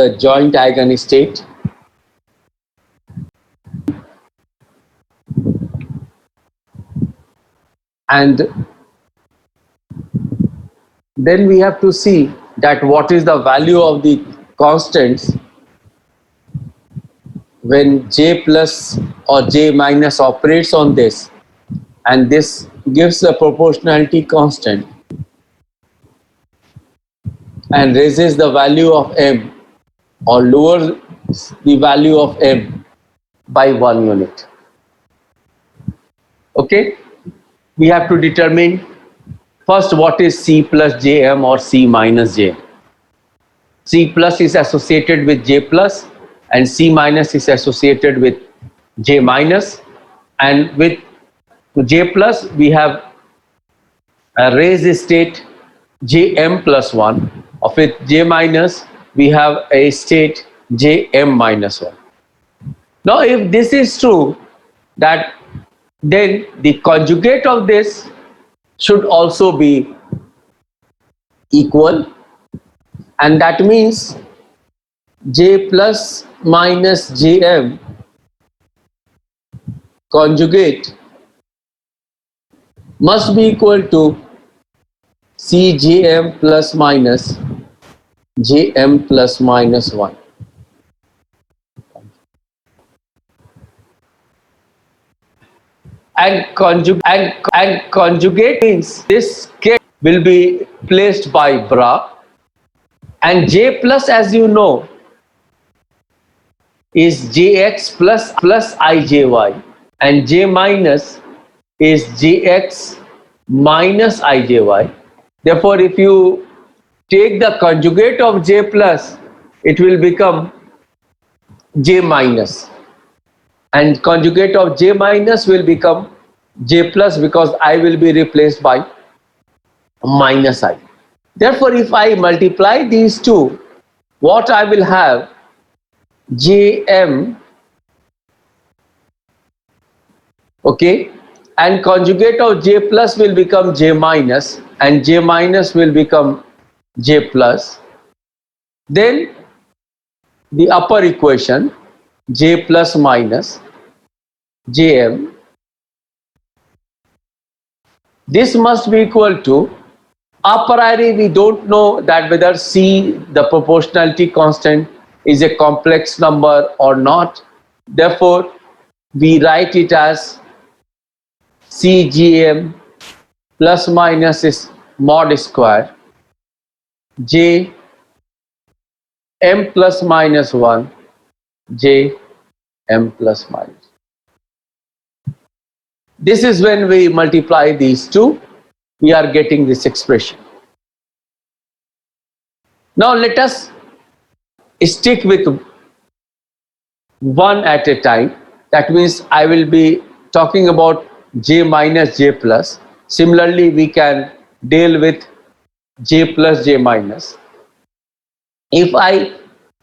the joint eigenstate, and then we have to see that what is the value of the constants when j plus or j minus operates on this, and this gives the proportionality constant and raises the value of m or lowers the value of m by 1 unit. Okay, we have to determine first what is c plus jm or c minus j. C plus is associated with j plus and c minus is associated with j minus, and with j plus we have a raised state jm plus 1, of with j minus we have a state jm minus 1. Now if this is true, that then the conjugate of this should also be equal, and that means j plus minus jm conjugate must be equal to cjm plus minus jm plus minus 1. And conjugate means this k will be placed by bra, and j plus, as you know, is jx plus ijy, and j minus is jx minus ijy. Therefore, if you take the conjugate of j plus, it will become j minus, and conjugate of j minus will become j plus, because I will be replaced by minus I. Therefore, if I multiply these two, what I will have, jm, okay, and conjugate of j plus will become j minus, and j minus will become j plus. Then the upper equation, j plus minus jm, this must be equal to, a priori we don't know that whether c, the proportionality constant, is a complex number or not. Therefore we write it as cgm plus minus is mod square j m plus minus 1 j m plus minus. This is when we multiply these two, we are getting this expression. Now let us stick with one at a time. That means I will be talking about j minus j plus. Similarly, we can deal with j plus j minus. If I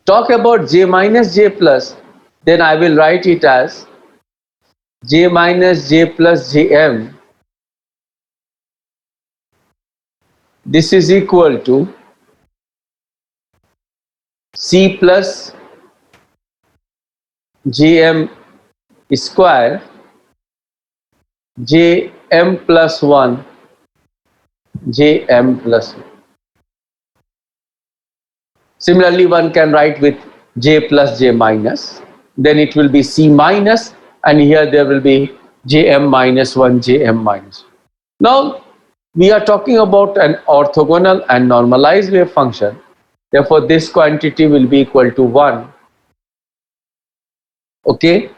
talk about j minus j plus, then I will write it as j minus j plus jm. This is equal to c plus jm square jm plus 1 jm plus 1. Similarly, one can write with j plus j minus, then it will be c minus, and here there will be jm minus 1 jm minus 1. Now we are talking about an orthogonal and normalized wave function. Therefore this quantity will be equal to 1. Okay,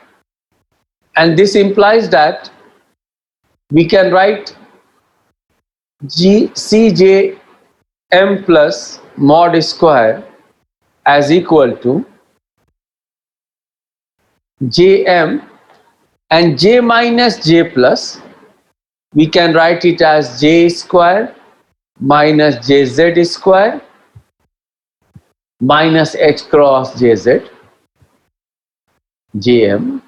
and this implies that we can write cj m plus mod square as equal to jm, and j minus j plus we can write it as j square minus jz square minus h cross jz jm,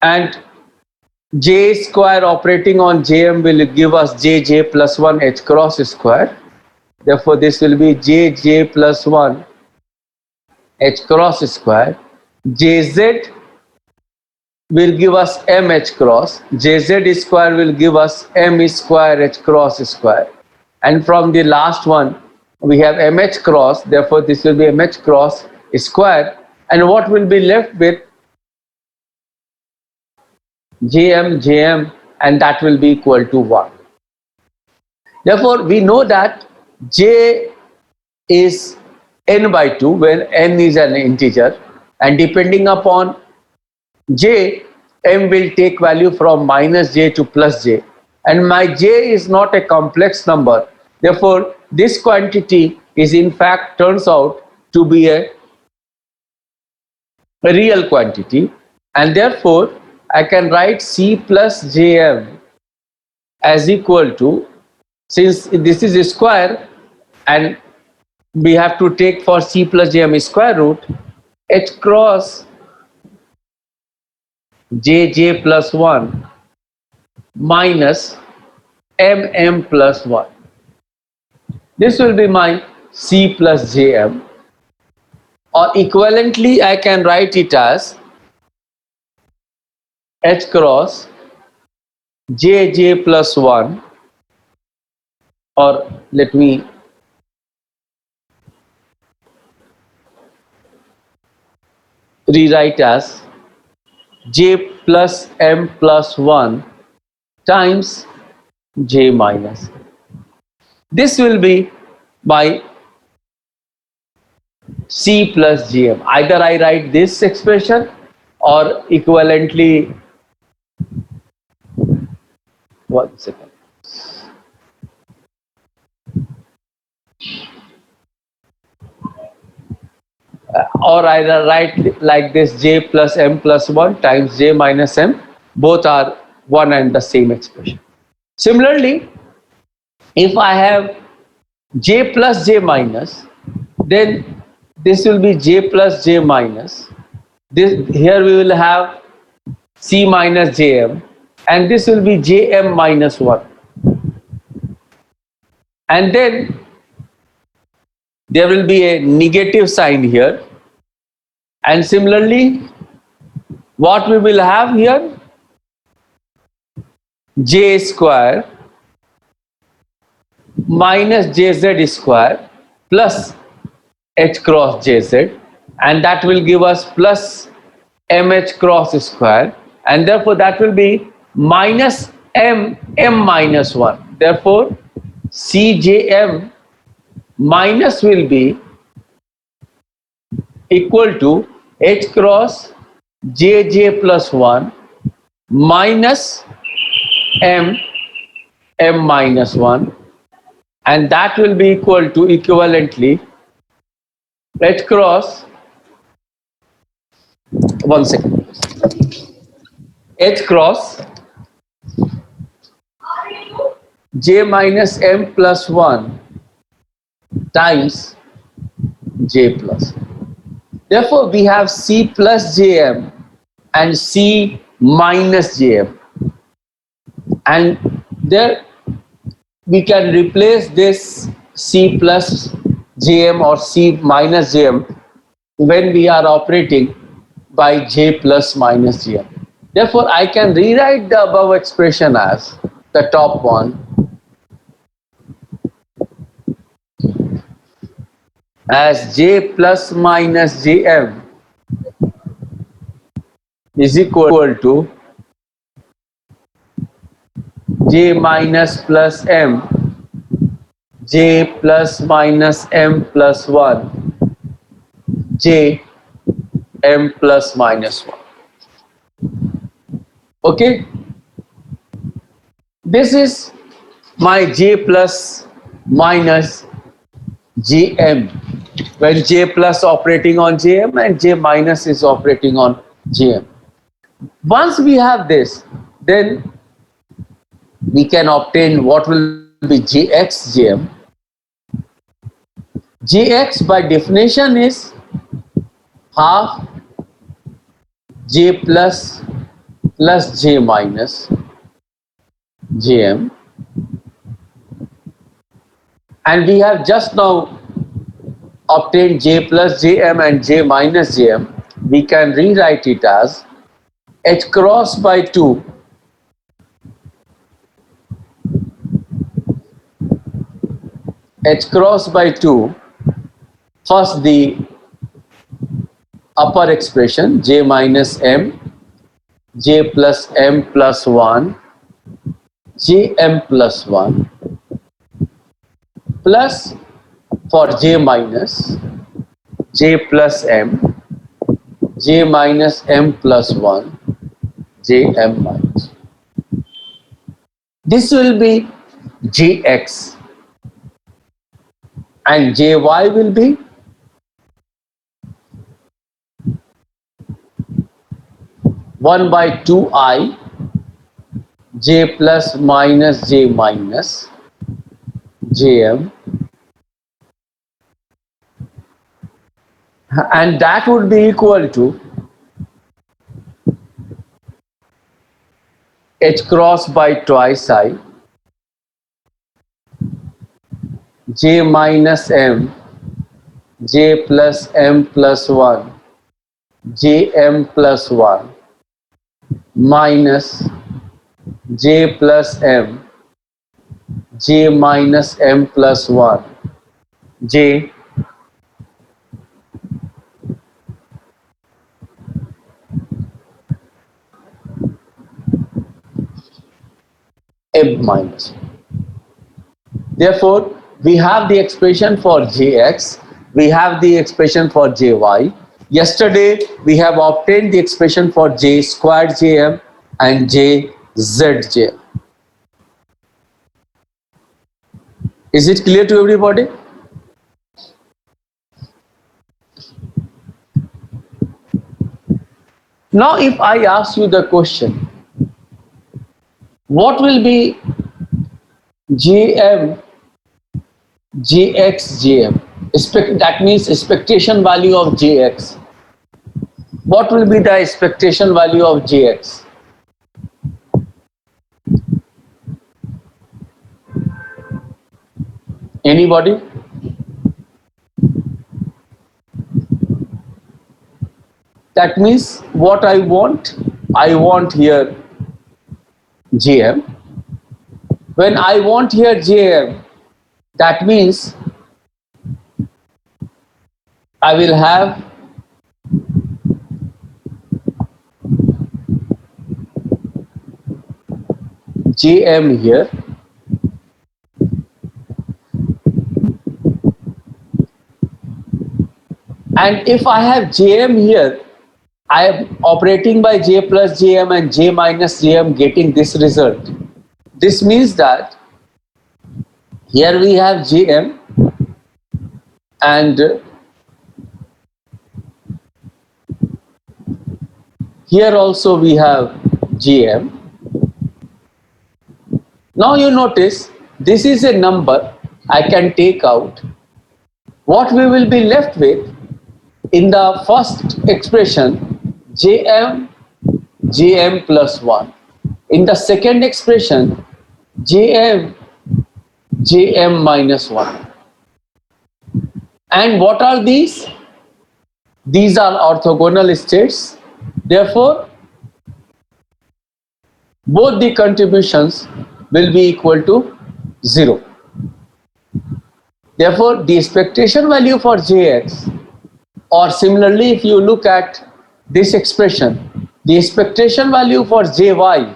and J square operating on Jm will give us Jj plus 1 H cross square. Therefore, this will be Jj plus 1 H cross square. Jz will give us mh cross. Jz square will give us m square h cross square. And from the last one, we have mh cross. Therefore, this will be mh cross square. And what will be left with Jm, and that will be equal to 1. Therefore, we know that J is n by 2 when n is an integer, and depending upon J, m will take value from minus j to plus j, and my j is not a complex number. Therefore, this quantity is in fact turns out to be a real quantity, and therefore I can write c plus jm as equal to, since this is a square and we have to take for c plus jm square root, h cross jj plus 1 minus mm plus 1. This will be my c plus jm, or equivalently I can write it as h cross jj plus 1, or let me rewrite as j plus m plus 1 times j minus. This will be my c plus gm. Either I write this expression or equivalently, one second, or I write like this, j plus m plus 1 times j minus m. Both are one and the same expression. Similarly, if I have j plus j minus, then this will be j plus j minus. This here we will have c minus jm, and this will be jm minus 1. And then there will be a negative sign here. And similarly, what we will have here, j square minus jz square plus h cross jz, and that will give us plus mh cross square, and therefore that will be minus m minus 1. Therefore, cjm minus will be equal to h cross jj plus 1 minus m minus 1, and that will be equal to equivalently h cross, one second, h cross j minus m plus 1 times j plus. Therefore, we have c plus jm and c minus jm, and there we can replace this c plus jm or c minus jm when we are operating by j plus minus jm. Therefore, I can rewrite the above expression as the top one as j plus minus jm is equal to j minus plus m, j plus minus m plus 1, j m plus minus 1. Okay, this is my j plus minus jm when j plus operating on jm and j minus is operating on jm. Once we have this, then we can obtain what will be jx jm. Jx by definition is half j plus plus j minus jm, and we have just now obtained j plus jm and j minus jm. We can rewrite it as h cross by 2 first the upper expression j minus m, j plus m plus 1, jm plus 1, plus for j minus j plus m, j minus m plus 1, jm minus. This will be jx, and jy will be one by 2I j plus minus j minus jm, and that would be equal to h cross by twice I j minus m, j plus m plus 1, jm plus 1, minus j plus m, j minus m plus 1, j m minus 1. Therefore, we have the expression for jx, we have the expression for jy. Yesterday, we have obtained the expression for j squared jm and j zj. Is it clear to everybody? Now, if I ask you the question, what will be jm, jx, jm? That means expectation value of jx. What will be the expectation value of jx? Anybody? That means what I want here jm. When I want here jm, that means I will have jm here, and if I have jm here, I am operating by j plus jm and j minus jm, getting this result. This means that here we have jm and here also we have jm. Now you notice this is a number I can take out. What we will be left with in the first expression, jm, jm plus 1. In the second expression, jm, jm minus 1. And what are these? These are orthogonal states. Therefore, both the contributions will be equal to 0. Therefore, the expectation value for jx, or similarly if you look at this expression, the expectation value for jy,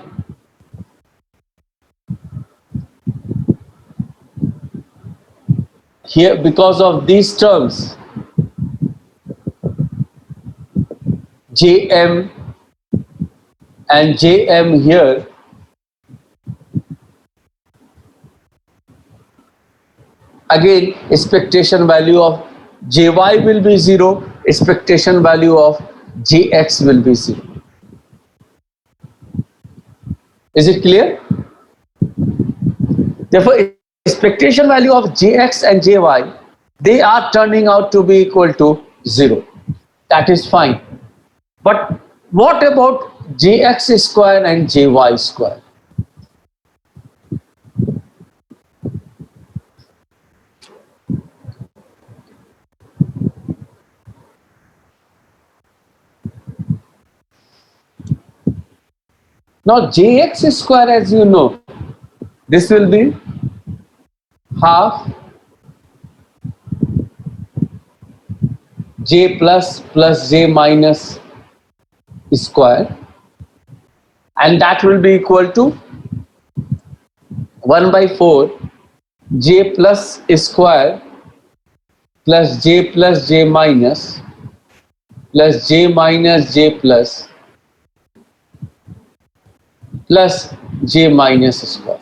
here because of these terms, jm and jm here, again expectation value of jy will be 0, expectation value of jx will be 0. Is it clear? Therefore, expectation value of jx and jy, they are turning out to be equal to 0. That is fine. But what about jx square and jy square. Now jx square, as you know, this will be half j plus j minus square, and that will be equal to 1 by 4 j plus square plus j minus j minus j plus j minus square,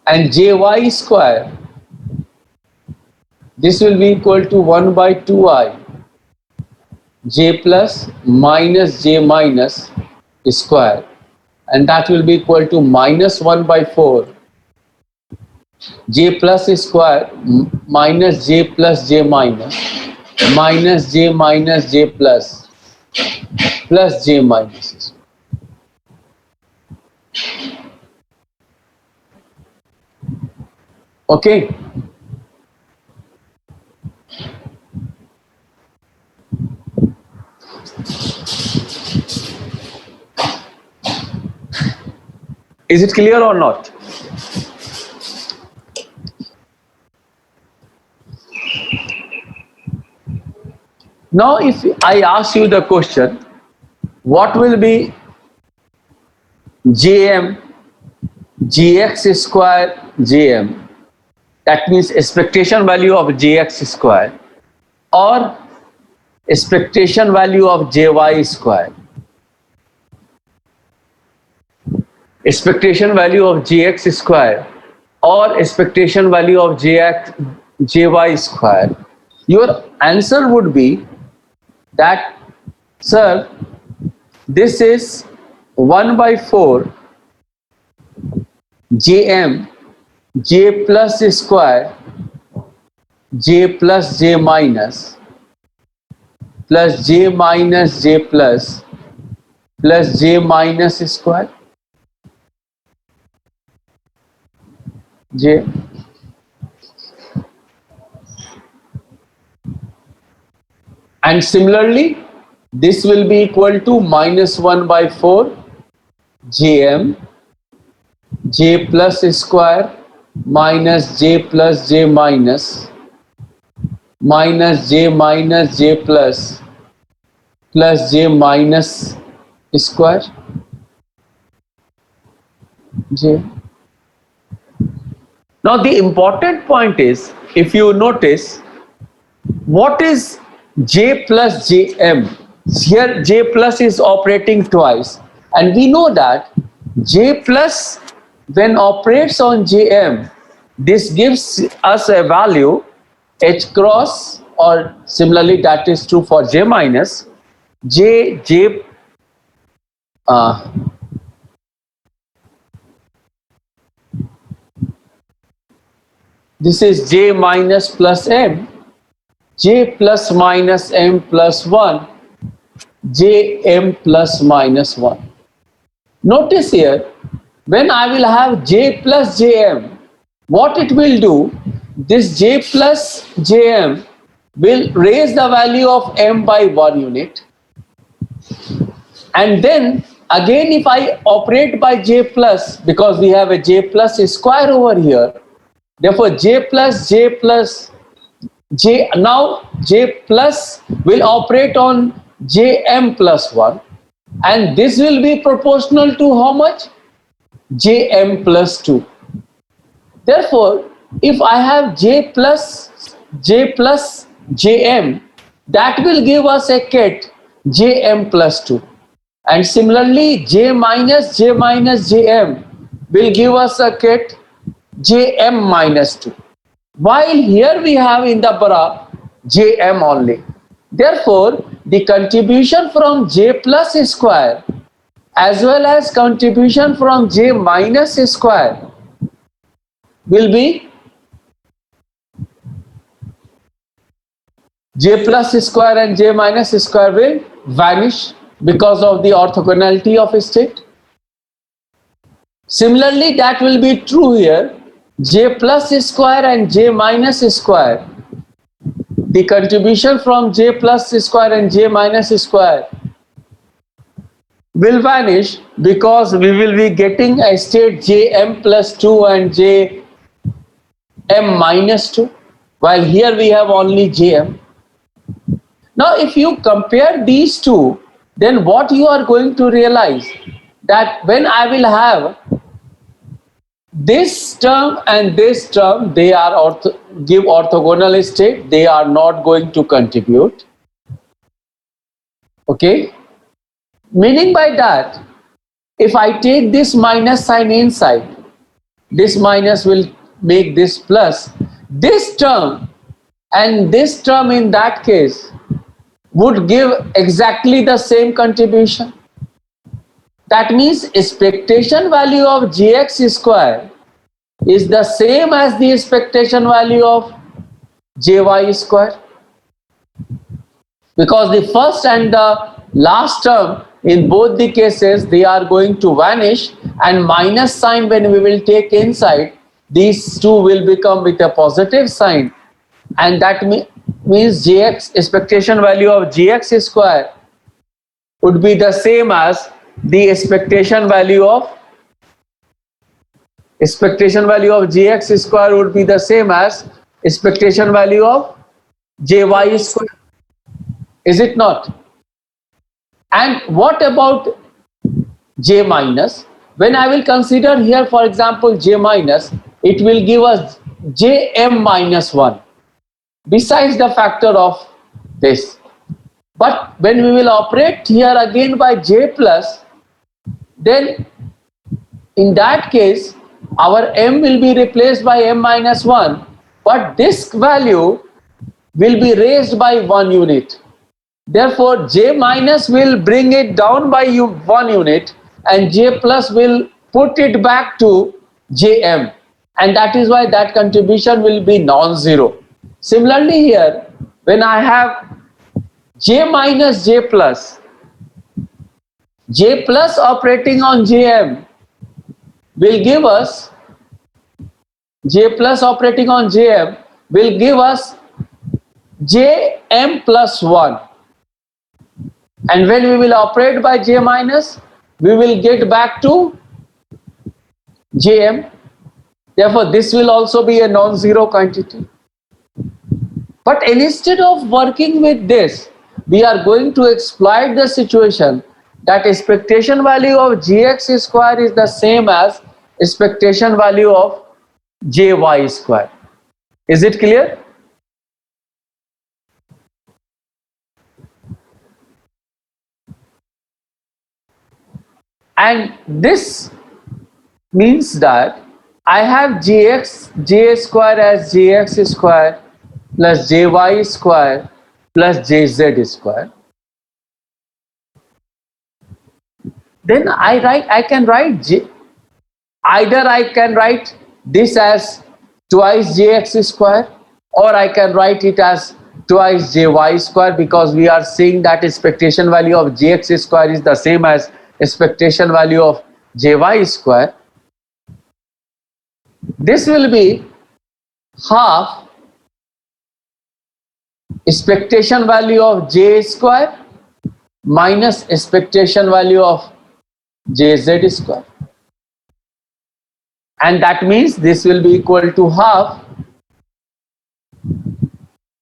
and jy square, this will be equal to 1 by 2i j plus j minus square, and that will be equal to minus 1 by 4 j plus square minus j minus j plus j minus. Okay. Is it clear or not? Now, if I ask you the question, what will be Jm, Gx square Jm, that means expectation value of Gx square, or expectation value of Jy square? Expectation value of Gx square or expectation value of Jy square? Your answer would be that, sir, this is 1 by 4 Jm, j plus square, j plus j minus j minus j plus j minus square, j. And similarly, this will be equal to minus 1 by 4 Jm, j plus square minus j minus j plus j minus square, j. Now the important point is, if you notice, what is j plus jm? Here j plus is operating twice, and we know that j plus, when operates on jm, this gives us a value h cross, or similarly that is true for j minus, this is j minus plus m, j plus minus m plus 1, j m plus minus 1. Notice here, when I will have j plus jm, what it will do, this j plus jm will raise the value of m by 1 unit, and then again if I operate by j plus, because we have a j plus square over here, therefore j plus j, now j plus will operate on jm plus 1, and this will be proportional to how much? Jm plus 2. Therefore, if I have j plus jm, that will give us a kit jm plus 2, and similarly j minus jm will give us a kit jm minus 2, while here we have in the bara jm only. Therefore, the contribution from j plus square as well as contribution from j minus square will be j plus square and j minus square will vanish because of the orthogonality of a state. Similarly, that will be true here. J plus square and J minus square, the contribution from J plus square and J minus square will vanish because we will be getting a state Jm plus 2 and Jm minus 2, while here we have only Jm. Now if you compare these two, then what you are going to realize, that when I will have this term and this term, they are give orthogonal state, they are not going to contribute. Okay, meaning by that, if I take this minus sign inside, this minus will make this plus. This term and this term in that case would give exactly the same contribution. That means expectation value of Jx square is the same as the expectation value of Jy square, because the first and the last term in both the cases, they are going to vanish, and minus sign when we will take inside, these two will become with a positive sign, and that means Jx, expectation value of Gx square would be the same as the expectation value of Gx square would be the same as expectation value of Jy square. Is it not? And what about J minus? When I will consider here, for example, J minus, it will give us Jm minus 1 besides the factor of this. But when we will operate here again by J plus, then in that case our M will be replaced by M minus 1, but this value will be raised by 1 unit. Therefore, J minus will bring it down by 1 unit and J plus will put it back to Jm, and that is why that contribution will be non-zero. Similarly here, when I have J minus J plus operating on Jm will give us J plus operating on Jm will give us Jm plus 1. And when we will operate by J minus, we will get back to Jm. Therefore, this will also be a non-zero quantity. But instead of working with this, we are going to exploit the situation that expectation value of Gx square is the same as expectation value of Jy square. Is it clear? And this means that I have J square as Jx square plus Jy square plus Jz square. Then I can write either I can write this as twice Jx square, or I can write it as twice Jy square, because we are saying that expectation value of Jx square is the same as expectation value of Jy square. This will be half expectation value of J square minus expectation value of Jz square, and that means this will be equal to half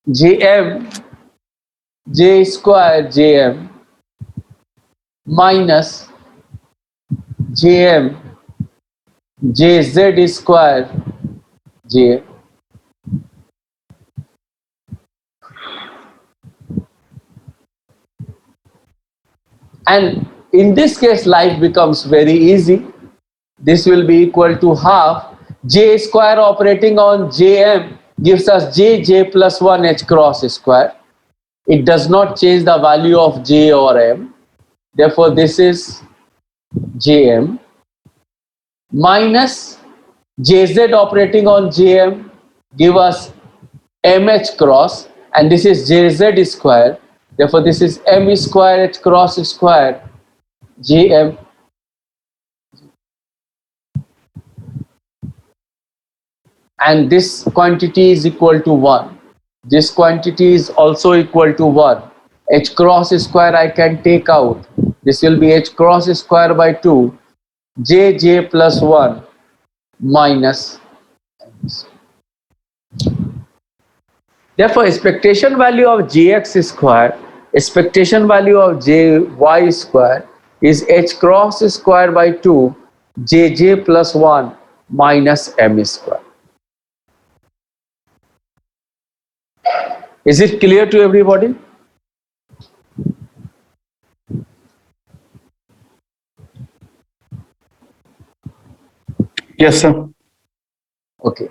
Jm J square Jm minus Jm Jz square Jm. And in this case, life becomes very easy. This will be equal to half J square operating on Jm gives us J plus 1 h cross square. It does not change the value of J or M. Therefore, this is Jm minus Jz operating on Jm give us Mh cross, and this is Jz square. Therefore, this is m square h cross square Jm, and this quantity is equal to 1. This quantity is also equal to 1. H cross square I can take out. This will be h cross square by 2 Jj plus 1 minus. Therefore, expectation value of Jx square, expectation value of Jy square is h cross square by 2 Jj plus 1 minus m square. Is it clear to everybody? Yes, sir. Okay.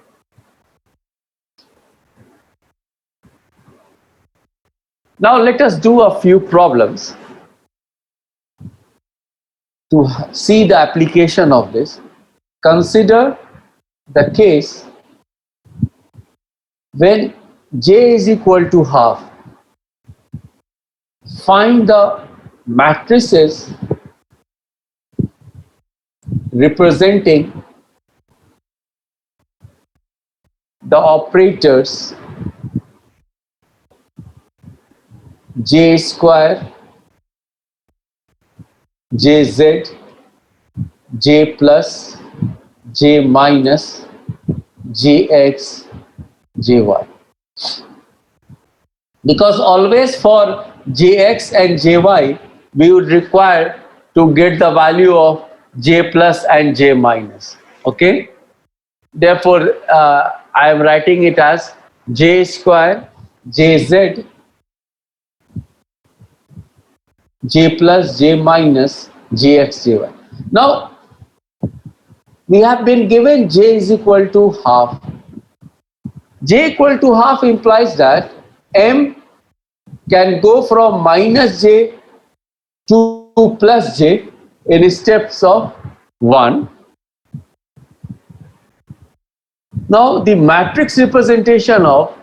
Now let us do a few problems to see the application of this. Consider the case when J is equal to half. Find the matrices representing the operators J square, Jz, J plus, J minus, Jx, Jy. Because always for Jx and Jy, we would require to get the value of J plus and J minus. Okay? Therefore, I am writing it as J square, Jz, J plus, J minus, Jx, Jy. Now, we have been given J is equal to half. J equal to half implies that M can go from minus J to plus J in steps of 1. Now, the matrix representation of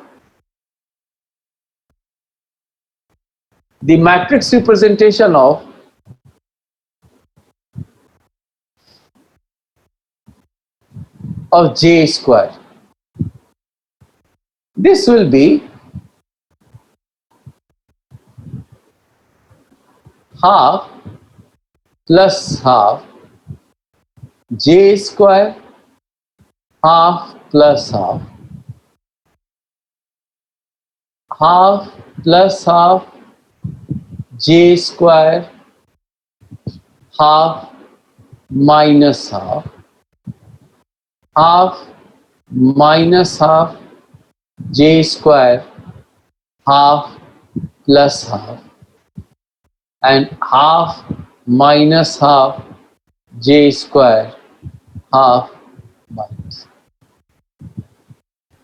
J square, this will be half plus half J square, half plus half, half plus half J square, half minus half, half minus half J square, half plus half, and half minus half J square, half minus.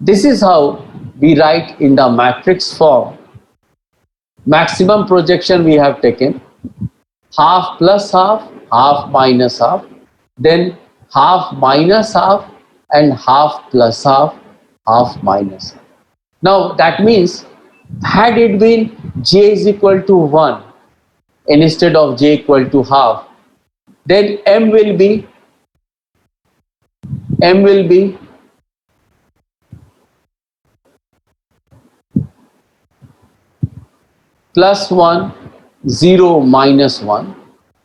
This is how we write in the matrix form. Maximum projection we have taken, half plus half, half minus half, then half minus half, and half plus half, half minus half. Now that means, had it been J is equal to 1 instead of J equal to half, then M will be plus 1, 0, minus 1.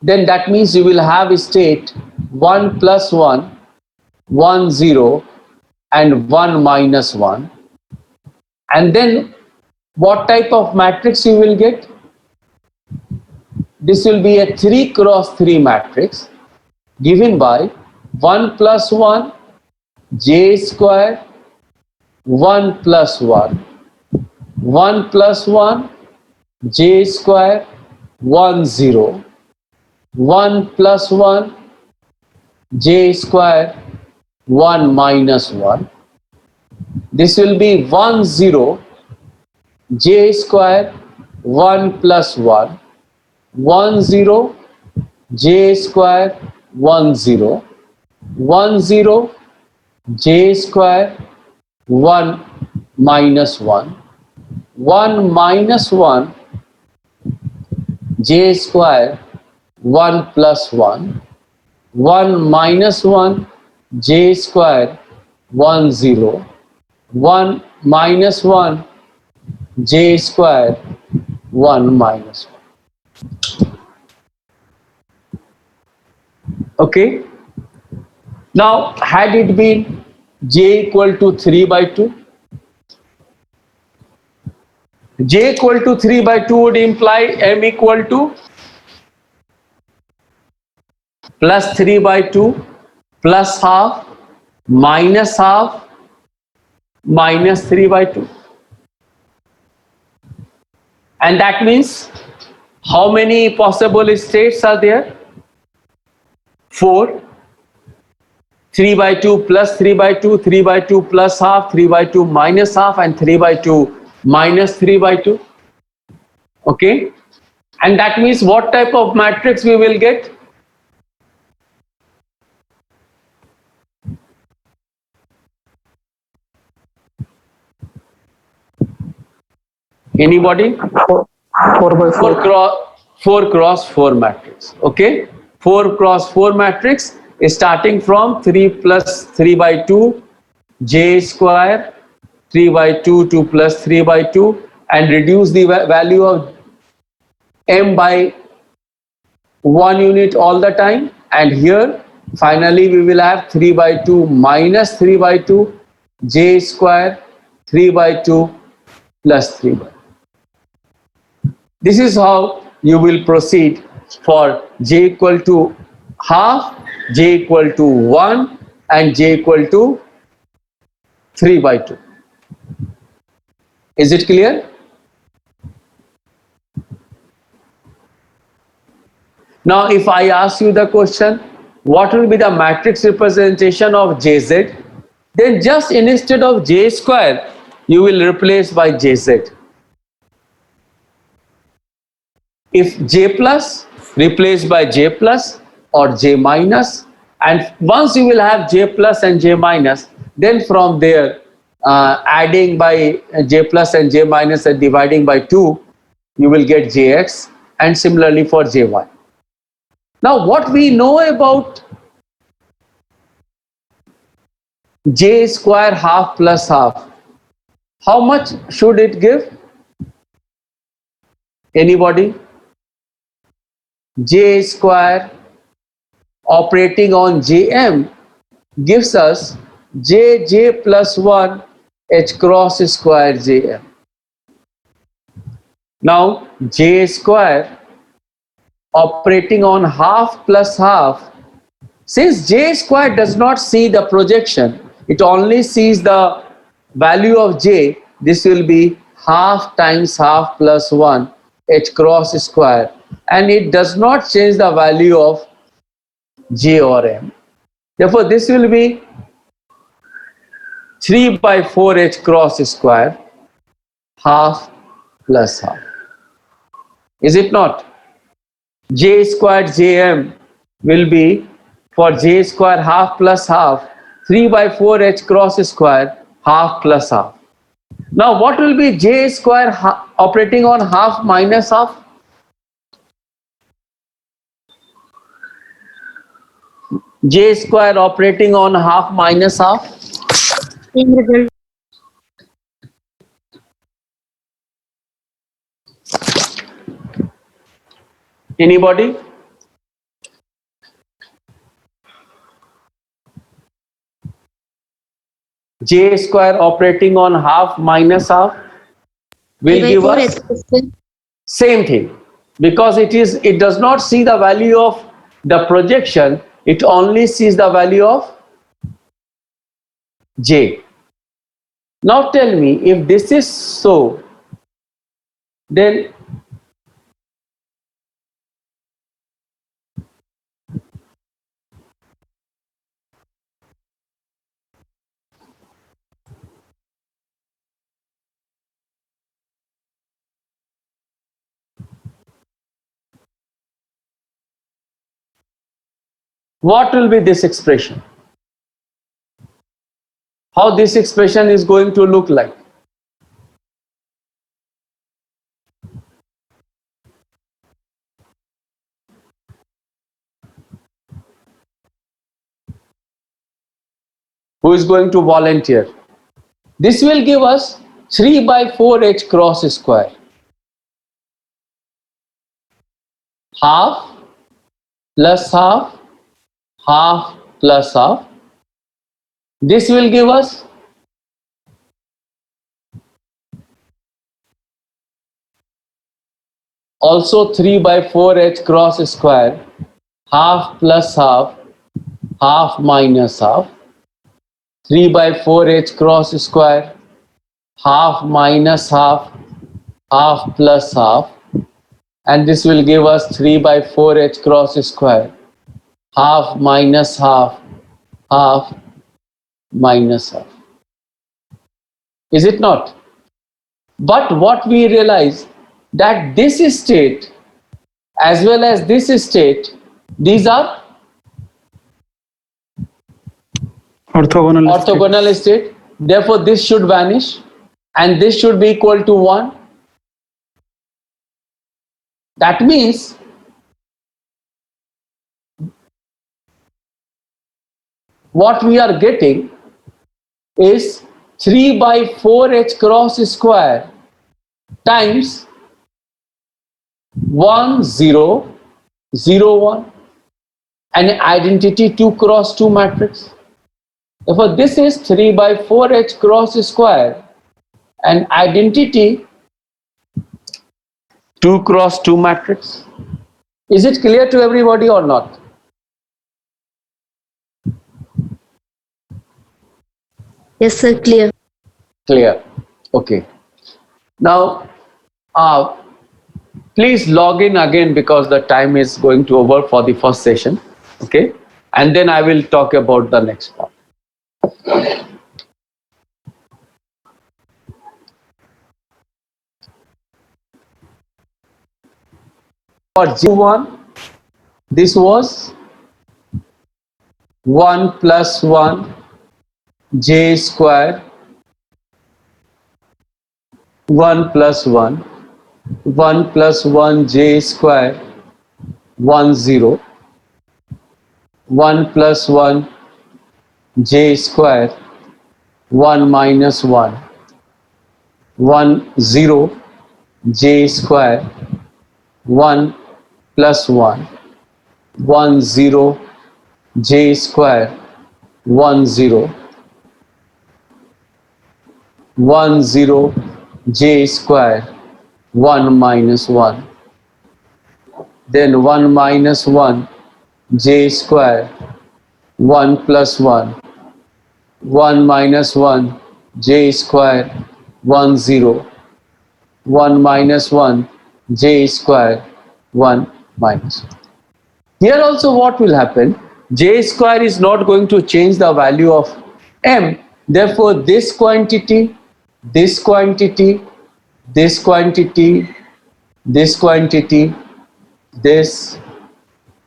Then that means you will have a state 1 plus 1, 1, 0, and 1 minus 1. And then what type of matrix you will get? This will be a 3 cross 3 matrix given by 1 plus 1 J square, 1 plus 1, 1 plus 1 J square, 1, 0, 1 plus 1 J square, 1 minus 1. This will be 1, 0, J square, 1 plus 1, 1, 0, J square, 1, 0, 1, 0, J square, 1 minus 1, 1 minus 1 j square 1 plus 1, 1 minus 1 j square 1 0, 1 minus 1 j square 1 minus 1. Okay. Now, had it been j equal to 3 by 2, j equal to 3 by 2 would imply m equal to plus 3 by 2 plus half minus half minus 3 by 2. And that means how many possible states are there? 4. 3 by 2 plus 3 by 2, 3 by 2 plus half, 3 by 2 minus half, and 3 by 2 minus 3 by 2. Okay. And that means what type of matrix we will get? Anybody? 4 by 4. 4 cross 4 matrix. Okay. 4 cross 4 matrix is starting from 3 plus 3 by 2 j square 3 by 2 2 plus 3 by 2 and reduce the value of m by 1 unit all the time, and here finally we will have 3 by 2 minus 3 by 2 j square 3 by 2 plus 3 by 2. This is how you will proceed for j equal to half, j equal to 1 and j equal to 3 by 2. Is it clear? Now, if I ask you the question, what will be the matrix representation of Jz? Then just instead of j square, you will replace by Jz. If j plus, replace by j plus or j minus, and once you will have j plus and j minus, then from there adding by j plus and j minus and dividing by 2, you will get jx, and similarly for jy. Now, what we know about j square half plus half, how much should it give? Anybody? J square operating on Jm gives us Jj plus 1 h cross square Jm. Now, J square operating on half plus half, since J square does not see the projection, it only sees the value of J, this will be half times half plus 1 h cross square, and it does not change the value of J or M. Therefore, this will be 3 by 4 h cross square half plus half. Is it not? J squared Jm will be for J square half plus half 3 by 4 h cross square half plus half. Now, what will be J square operating on half minus half? J square operating on half minus half? Same result. Anybody? J square operating on half minus half will give us same thing, because it does not see the value of the projection, it only sees the value of J. Now tell me, if this is so, then what will be this expression? How this expression is going to look like? Who is going to volunteer? This will give us 3 by 4 h cross square. Half plus half, half plus half. This will give us also 3 by 4 h cross square, half plus half, half minus half. 3 by 4 h cross square, half minus half, half plus half, and this will give us 3 by 4 h cross square, half minus half, half minus half. Is it not? But what we realize that this state as well as this state, these are orthogonal state. Therefore, this should vanish and this should be equal to 1. That means what we are getting is 3 by 4 h cross square times 1 0 0 1, an identity 2 cross 2 matrix. Therefore, this is 3 by 4 h cross square, an identity 2 cross 2 matrix. Is it clear to everybody or not? Yes, sir, clear. Clear. Okay. Now, please log in again because the time is going to over for the first session. Okay. And then I will talk about the next part. For G1, this was 1 plus 1 j square, 1 plus 1, 1 plus 1 j square, 1 0, 1 plus 1 j square, 1 minus 1, 1 0 j square, 1 plus 1, 1 0 j square, 1 0, 1 0 j square, 1 minus 1, then 1 minus 1 j square, 1 plus 1, 1 minus 1 j square, 1 0, 1 minus 1 j square, 1 minus 1. Here also what will happen, j square is not going to change the value of m. Therefore, this quantity, this quantity, this quantity, this quantity, this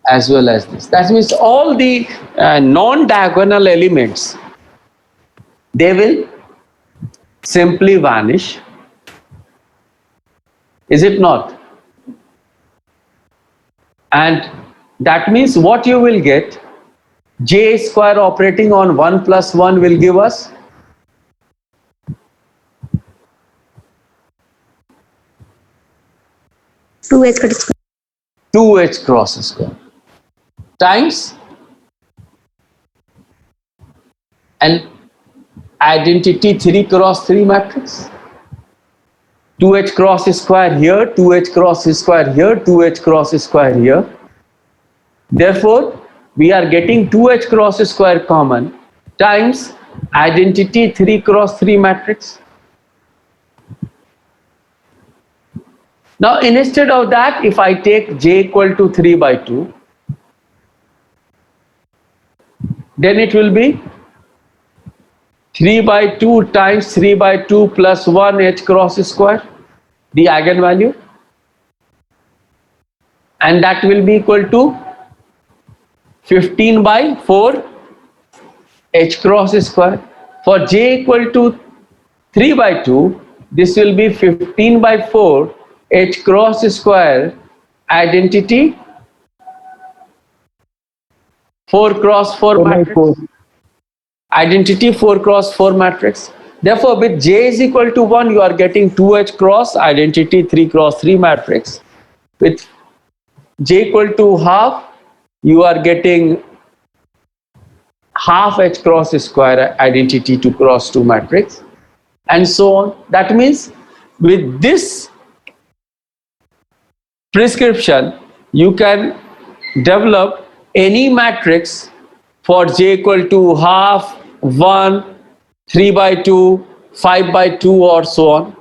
as well as this. That means all the non-diagonal elements, they will simply vanish. Is it not? And that means what you will get, j square operating on 1 plus 1 will give us 2h cross square times an identity 3 cross 3 matrix. 2h cross square here, 2h cross square here, 2h cross square here. Therefore, we are getting 2h cross square common times identity 3 cross 3 matrix. Now, instead of that, if I take j equal to 3 by 2, then it will be 3 by 2 times 3 by 2 plus 1 h cross square, the eigenvalue, and that will be equal to 15 by 4 h cross square. For j equal to 3 by 2, this will be 15 by 4 h cross square identity 4 cross 4 matrix. identity 4 cross 4 matrix. Therefore, with J is equal to 1, you are getting 2H cross identity 3 cross 3 matrix. With J equal to half, you are getting half H cross square identity 2 cross 2 matrix, and so on. That means with this prescription, you can develop any matrix for J equal to half, 1, 3 by 2, 5 by 2, or so on.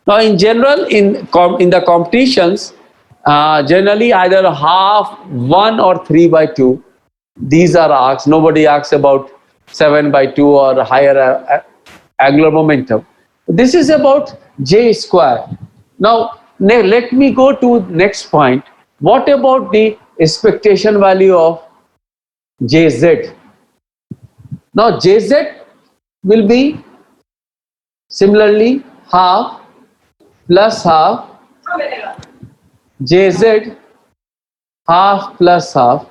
Now, in general, in the competitions, generally either half, 1, or 3 by 2. These are asked. Nobody asks about 7 by 2 or higher angular momentum. This is about J square. Now, let me go to next point. What about the expectation value of Jz? Now, Jz will be similarly half plus half, Jz half plus half,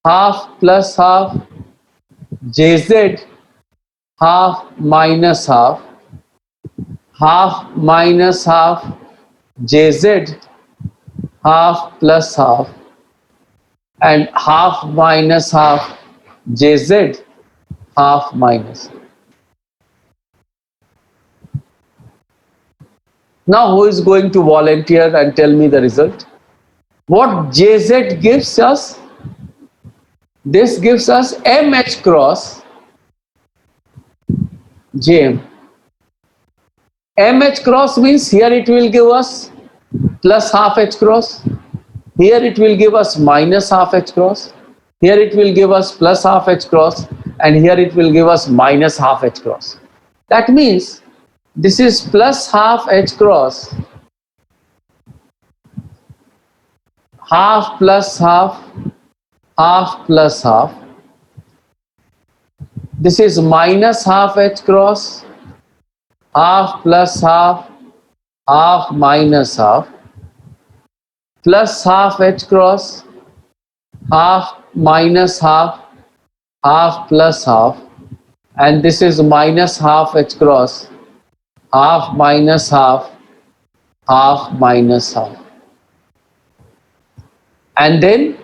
half plus half, Jz half minus half, half minus half, Jz half plus half, and half minus half, Jz half minus. Now, who is going to volunteer and tell me the result? What Jz gives us? This gives us mh cross Jm. mh cross means here it will give us plus half h cross. Here it will give us minus half h cross. Here it will give us plus half h cross. And here it will give us minus half h cross. That means this is plus half h cross, half plus half, half plus half. This is minus half h cross, half plus half, half minus half, plus half h cross, half minus half, half plus half, and this is minus half h cross, half minus half, half minus half. And then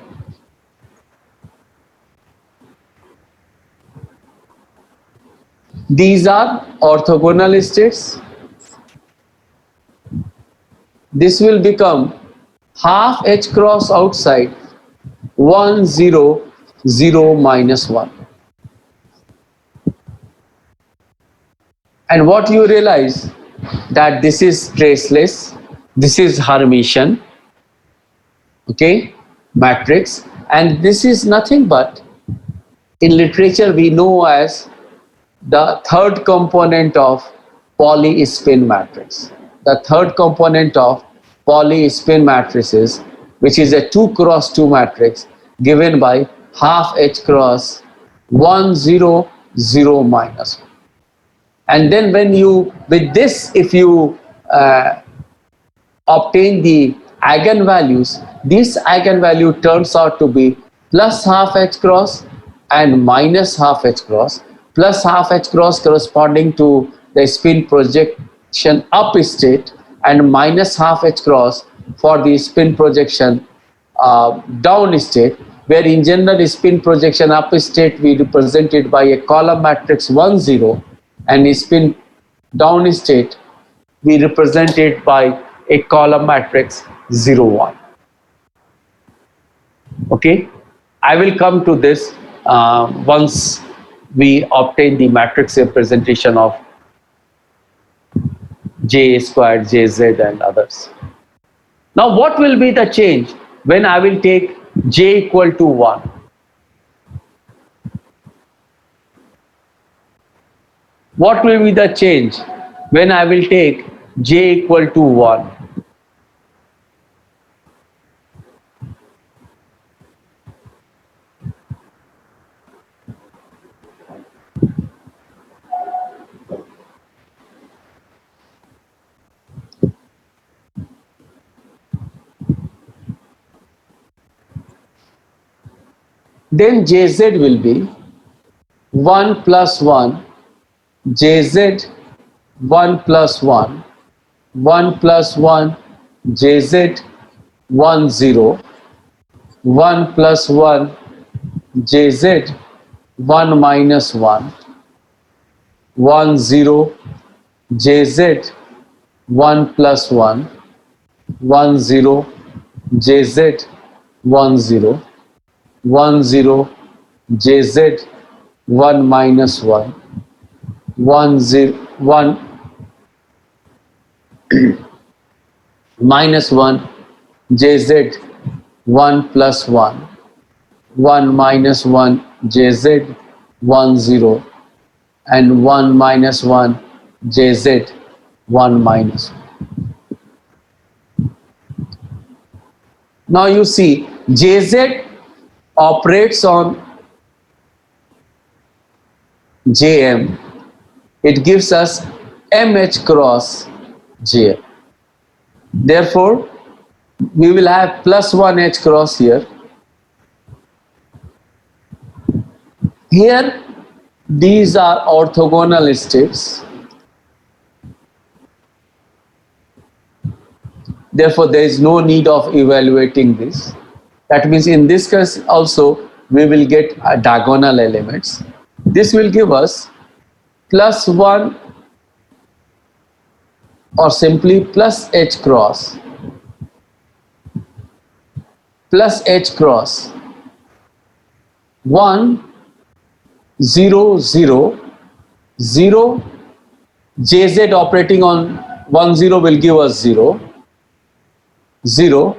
these are orthogonal states. This will become half h cross outside, 1 0 0 minus 1. And what you realize, that this is traceless, this is Hermitian, okay, matrix, and this is nothing but, in literature we know as the third component of polyspin matrix. The third component of polyspin matrices, which is a 2 cross 2 matrix given by half h cross 1 0 0 minus 1. And then when you, with this, if you obtain the eigenvalues, this eigenvalue turns out to be plus half h cross and minus half h cross, plus half h cross corresponding to the spin projection up state, and minus half h cross for the spin projection down state, where in general spin projection up state we represent it by a column matrix 1 0, and spin down state we represent it by a column matrix 0 1. Okay, I will come to this once we obtain the matrix representation of J squared, Jz and others. Now, what will be the change when I will take J equal to 1? What will be the change when I will take J equal to 1? Then Jz will be 1 plus 1, jz 1 plus 1, 1 plus 1, jz 1 0, 1 plus 1, jz 1 minus 1, 1 0, jz 1 plus 1, 1 0, jz 1 0, 1 0, jz 1 minus 1, 1 0, 1 minus 1, jz 1 plus 1, 1 minus 1, jz 1 0, and 1 minus 1, jz 1 minus 1. Now you see jz operates on jm. It gives us mh cross jm. Therefore, we will have plus 1 h cross here. Here, these are orthogonal states. Therefore, there is no need of evaluating this. That means in this case also, we will get diagonal elements. This will give us plus 1 or simply plus h cross, plus h cross 1 0 0 0, jz operating on 1 0 will give us 0 0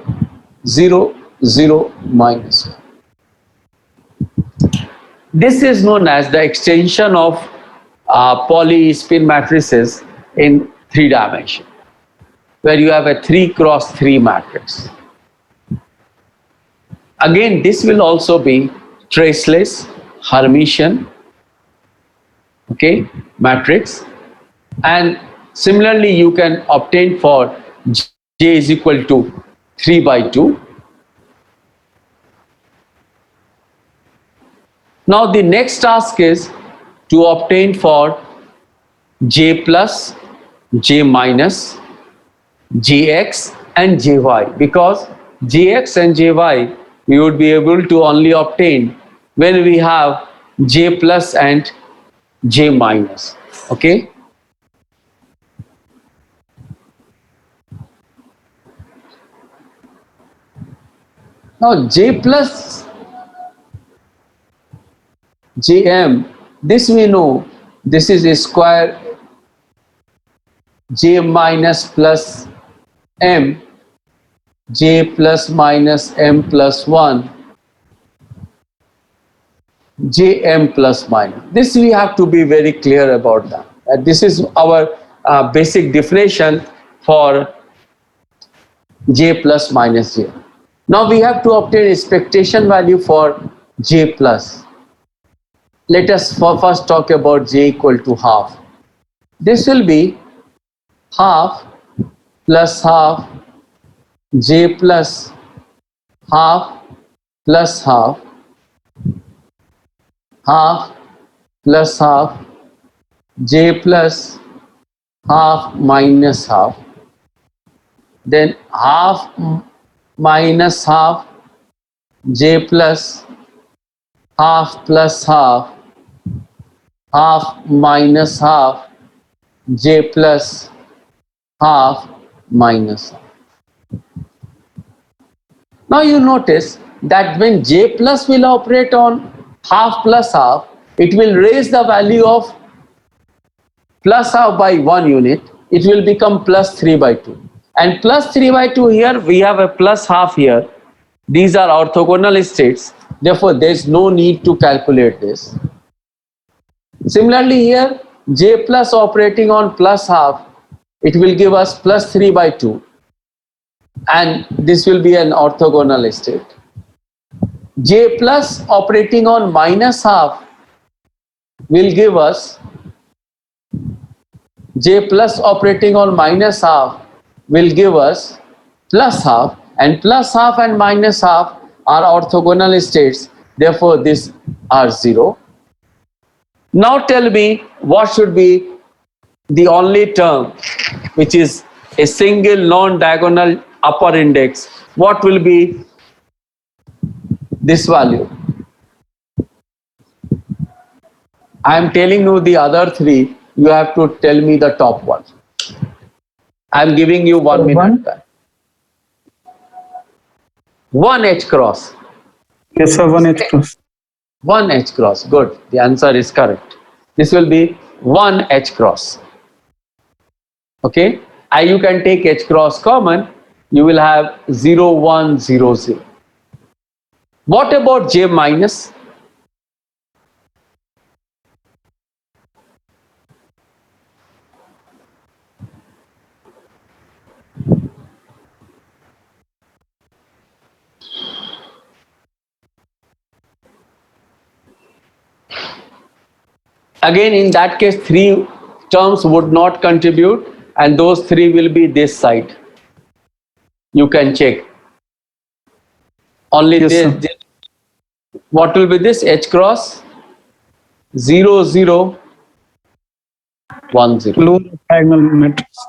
0 0 minus 1. This is known as the extension of poly spin matrices in 3 dimension, where you have a 3 cross 3 matrix. Again, this will also be traceless Hermitian, okay, matrix, and similarly you can obtain for J is equal to 3 by 2. Now the next task is to obtain for J plus, J minus, Jx and Jy, because Jx and Jy we would be able to only obtain when we have J plus and J minus, okay. Now J plus Jm, this we know, this is a square J minus plus M, J plus minus M plus 1, Jm plus minus. This we have to be very clear about that. This is our basic definition for J plus minus J. Now we have to obtain expectation value for J plus. Let us first talk about J equal to half. This will be half plus half J plus half plus half, half plus half J plus half minus half, then half minus half J plus half plus half, half minus half J plus half minus half. Now you notice that when J plus will operate on half plus half, it will raise the value of plus half by 1 unit. It will become plus 3 by 2. And plus 3 by 2 here, we have a plus half here. These are orthogonal states. Therefore, there is no need to calculate this. Similarly here, J plus operating on plus half, it will give us plus 3 by 2. And this will be an orthogonal state. J plus operating on minus half will give us, J plus operating on minus half will give us plus half, and plus half and minus half are orthogonal states. Therefore, these are 0. Now tell me what should be the only term which is a single non-diagonal upper index. What will be this value? I am telling you the other three. You have to tell me the top one. I am giving you 1 minute time. 1 H cross. Yes, sir. 1H cross. 1 H cross. Good. The answer is correct. This will be 1 H cross. Okay. And you can take H cross common. You will have 0, 1, 0, 0. What about J minus? Again, in that case, 3 terms would not contribute, and those 3 will be this side. You can check. Only Yes, sir. what will be this? H cross 0, 0, 1, 0. Lower diagonal matrix.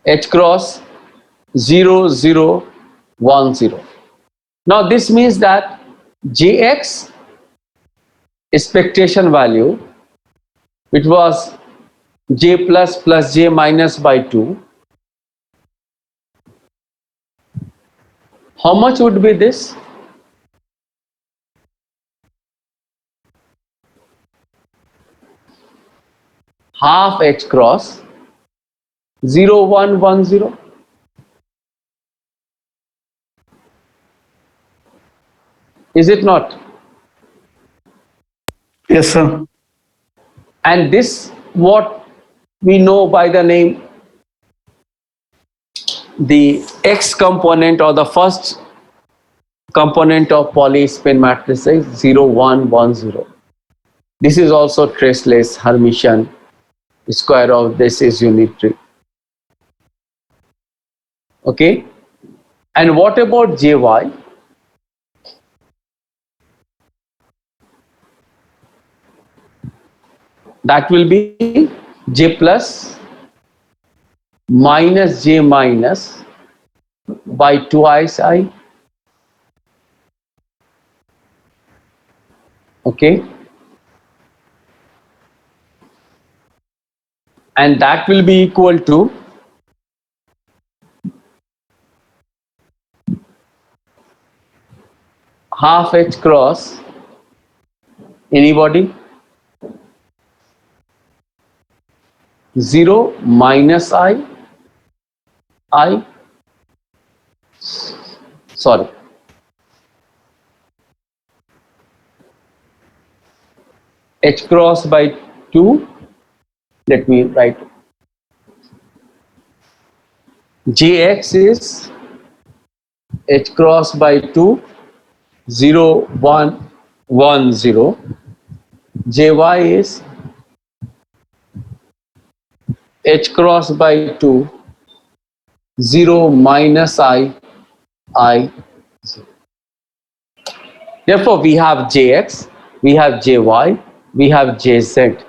H cross 0, 0, 1, 0. Now this means that Jx expectation value, which was J plus J minus by 2, how much would be this? Half H cross 0, 1, 1, 0. Is it not? Yes, sir. And this what we know by the name the X component, or the first component of Pauli spin matrix is 0, 1, 1, 0. This is also traceless Hermitian. Square of this is unitary. Okay. And what about Jy? That will be J plus minus J minus by twice I. Okay. And that will be equal to half H cross. Anybody? 0 minus I. Sorry. H cross by 2. Let me write. Jx is H cross by 2, 0, 1, 1, 0. Jy is H cross by 2, 0 minus I. 0. Therefore, we have Jx, we have Jy, we have Jz,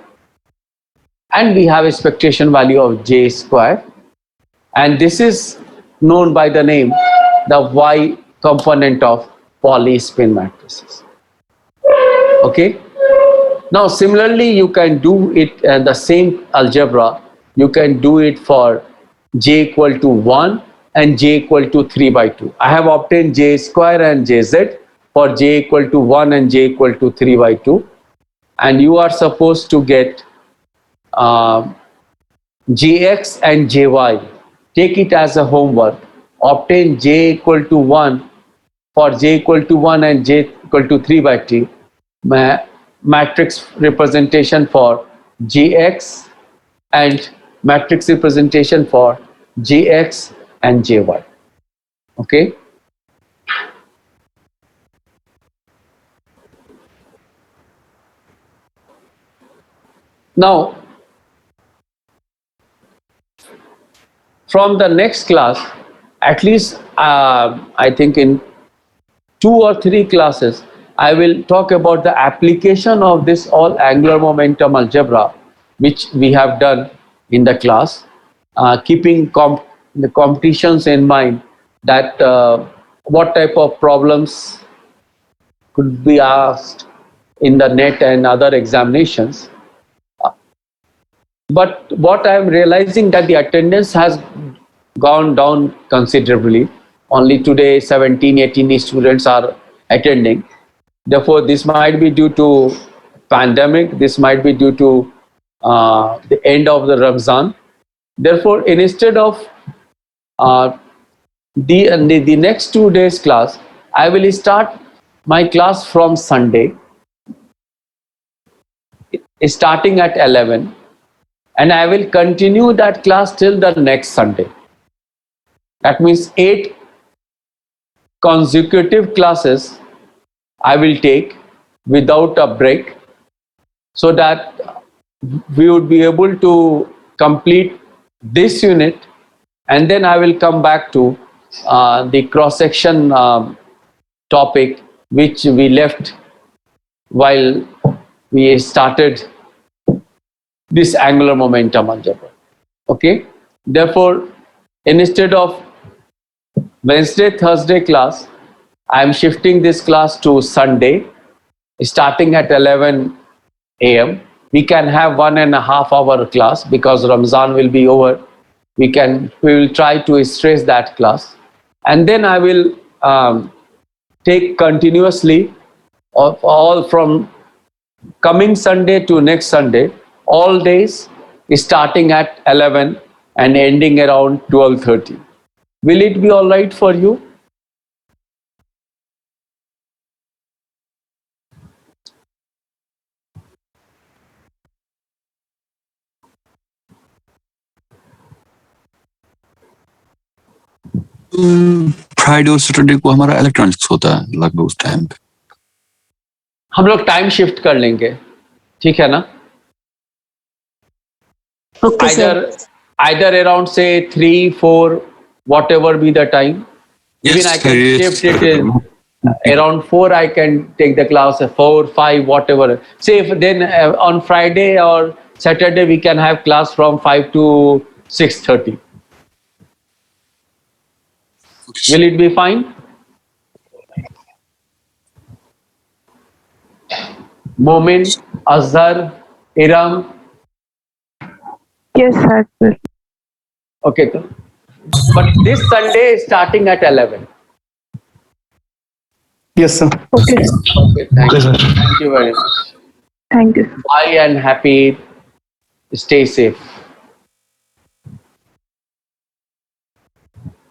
and we have expectation value of J square. And this is known by the name the Y component of Pauli spin matrices. Okay. Now, similarly, you can do it the same algebra. You can do it for J equal to 1 and J equal to 3 by 2. I have obtained J square and Jz for J equal to 1 and J equal to 3 by 2. And you are supposed to get Jx and Jy. Take it as a homework. Obtain J equal to 1 for J equal to 1 and J equal to 3 by 3. Matrix representation for Jx and matrix representation for Jx and Jy. Okay. Now, from the next class, at least I think in 2 or 3 classes, I will talk about the application of this all angular momentum algebra, which we have done in the class, keeping the competitions in mind, that what type of problems could be asked in the NET and other examinations. But what I am realizing that the attendance has gone down considerably. Only today 17, 18 students are attending. Therefore, this might be due to pandemic. This might be due to the end of the Ramzan. Therefore, instead of the next 2 days class, I will start my class from Sunday, starting at 11, and I will continue that class till the next Sunday. That means 8 consecutive classes I will take without a break, so that we would be able to complete this unit, and then I will come back to the cross-section topic which we left while we started this angular momentum algebra. Okay, therefore, instead of Wednesday, Thursday class, I am shifting this class to Sunday, starting at 11 a.m. We can have 1.5 hour class because Ramzan will be over. We will try to stress that class, and then I will take continuously of all from coming Sunday to next Sunday, all days, starting at 11 and ending around 12:30. Will it be all right for you? Friday और Saturday को हमारा electronics होता है लगभग उस time पे। हम लोग टाइम शिफ्ट कर लेंगे, ठीक है ना? Okay, sir. Either around say 3, 4, whatever be the time. Even I can shift it in around 4. I can take the class at 4, 5, whatever. Say if then on Friday or Saturday we can have class from 5 to 6:30. Will it be fine? Momin, Azhar, Iram. Yes, sir. Okay, but this Sunday is starting at 11. Yes, sir. Okay. Okay, thank you. Thank you very much. Thank you. Bye and happy. Stay safe.